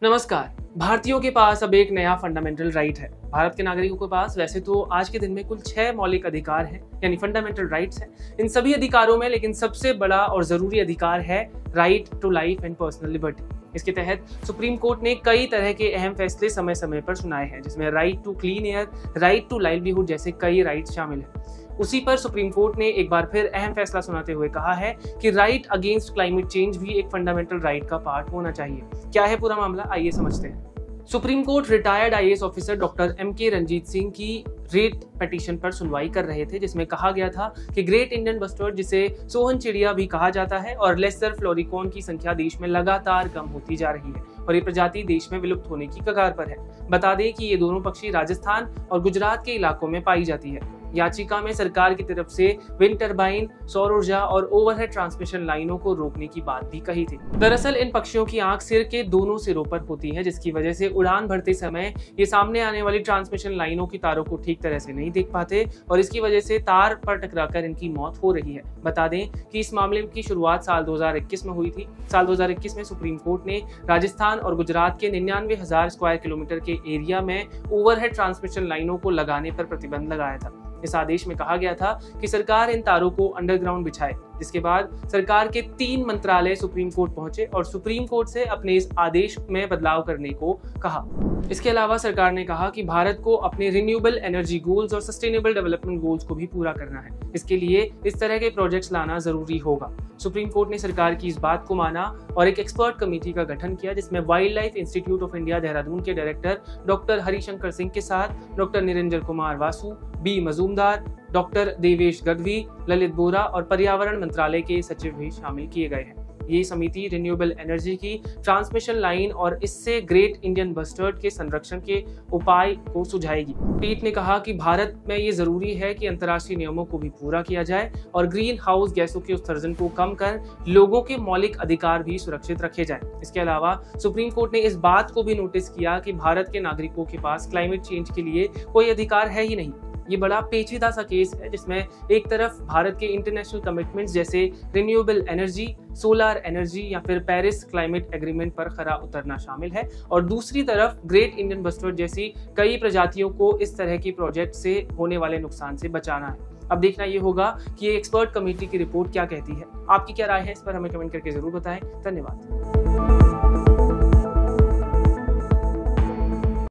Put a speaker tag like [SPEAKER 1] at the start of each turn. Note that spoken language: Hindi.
[SPEAKER 1] नमस्कार। भारतीयों के पास अब एक नया फंडामेंटल राइट है। भारत के नागरिकों के पास वैसे तो आज के दिन में कुल 6 मौलिक अधिकार हैं, यानी फंडामेंटल राइट्स हैं। इन सभी अधिकारों में लेकिन सबसे बड़ा और जरूरी अधिकार है right to life and personal liberty. इसके तहत सुप्रीम कोर्ट ने कई तरह के अहम फैसले समय समय पर सुनाए हैं, जिसमें right to clean air, right to livelihood जैसे कई राइट्स शामिल हैं। उसी पर सुप्रीम कोर्ट ने एक बार फिर अहम फैसला सुनाते हुए कहा है कि राइट अगेंस्ट क्लाइमेट चेंज भी एक फंडामेंटल राइट का पार्ट होना चाहिए। क्या है पूरा मामला, आइए समझते हैं। Supreme court retired IAS officer doctor MK Ranjit Singh की रेट पिटीशन पर सुनवाई कर रहे थे, जिसमें कहा गया था कि ग्रेट इंडियन बस्टर्ड, जिसे सोहन चिड़िया भी कहा जाता है, और लेसर फ्लोरिकॉन की संख्या देश में लगातार कम होती जा रही है और ये प्रजाति देश में विलुप्त होने की कगार पर है। बता दें कि ये दोनों पक्षी राजस्थान और गुजरात के इलाकों में पाई जाती है। याचिका में सरकार की तरफ से विंड टरबाइन, सौर ऊर्जा और ओवरहेड ट्रांसमिशन लाइनों को रोकने की बात भी कही थी। दरअसल इन पक्षियों की आंख सिर के दोनों सिरों पर होती है, जिसकी वजह से उड़ान भरते समय ये सामने आने वाली ट्रांसमिशन लाइनों की तारों को ठीक तरह से नहीं देख पाते और इसकी वजह से तार पर टकराकर इनकी मौत हो रही है। बता दें कि इस मामले की शुरुआत साल 2021 में हुई थी। साल 2021 में सुप्रीम कोर्ट ने राजस्थान और गुजरात के 99,000 स्क्वायर किलोमीटर के एरिया में ओवरहेड ट्रांसमिशन लाइनों को लगाने पर प्रतिबंध लगाया था। इस आदेश में कहा गया था कि सरकार इन तारों को अंडरग्राउंड बिछाए, जिसके बाद सरकार के 3 मंत्रालय सुप्रीम कोर्ट पहुंचे और सुप्रीम कोर्ट से अपने इस आदेश में बदलाव करने को कहा। इसके अलावा सरकार ने कहा कि भारत को अपने रिन्यूएबल एनर्जी गोल्स और सस्टेनेबल डेवलपमेंट गोल्स को भी पूरा करना है। इसके लिए इस तरह के प्रोजेक्ट्स लाना जरूरी होगा। सुप्रीम कोर्ट ने सरकार की इस बात को माना और एक एक्सपर्ट कमेटी का गठन किया, जिसमें wild life institute of India Dehradun के डायरेक्टर डॉक्टर हरिशंकर सिंह के साथ doctor Niranjan Kumar Vasu, B Majumdar, doctor Devesh Gadhvi, Lalit Bora और पर्यावरण मंत्रालय के सचिव भी शामिल किए गए हैं। ये समिति रिन्यूएबल एनर्जी की ट्रांसमिशन लाइन और इससे ग्रेट इंडियन बस्टर्ड के संरक्षण के उपाय को सुझाएगी। पीठ ने कहा कि भारत में ये जरूरी है कि अंतर्राष्ट्रीय नियमों को भी पूरा किया जाए और ग्रीन हाउस गैसों के उत्सर्जन को कम कर लोगों के मौलिक अधिकार भी सुरक्षित रखे जाए। इसके अलावा सुप्रीम कोर्ट ने इस बात को भी नोटिस किया कि भारत के नागरिकों के पास क्लाइमेट चेंज के लिए कोई अधिकार है ही नहीं। ये बड़ा पेचीदा सा केस है, जिसमें एक तरफ भारत के इंटरनेशनल कमिटमेंट्स जैसे रिन्यूएबल एनर्जी, सोलर एनर्जी या फिर पेरिस क्लाइमेट एग्रीमेंट पर खरा उतरना शामिल है और दूसरी तरफ ग्रेट इंडियन बस्टर्ड जैसी कई प्रजातियों को इस तरह की प्रोजेक्ट से होने वाले नुकसान से बचाना है। अब देखना ये होगा कि ये एक्सपर्ट कमेटी की रिपोर्ट क्या कहती है। आपकी क्या राय है इस पर हमें कमेंट करके जरूर बताएं। धन्यवाद।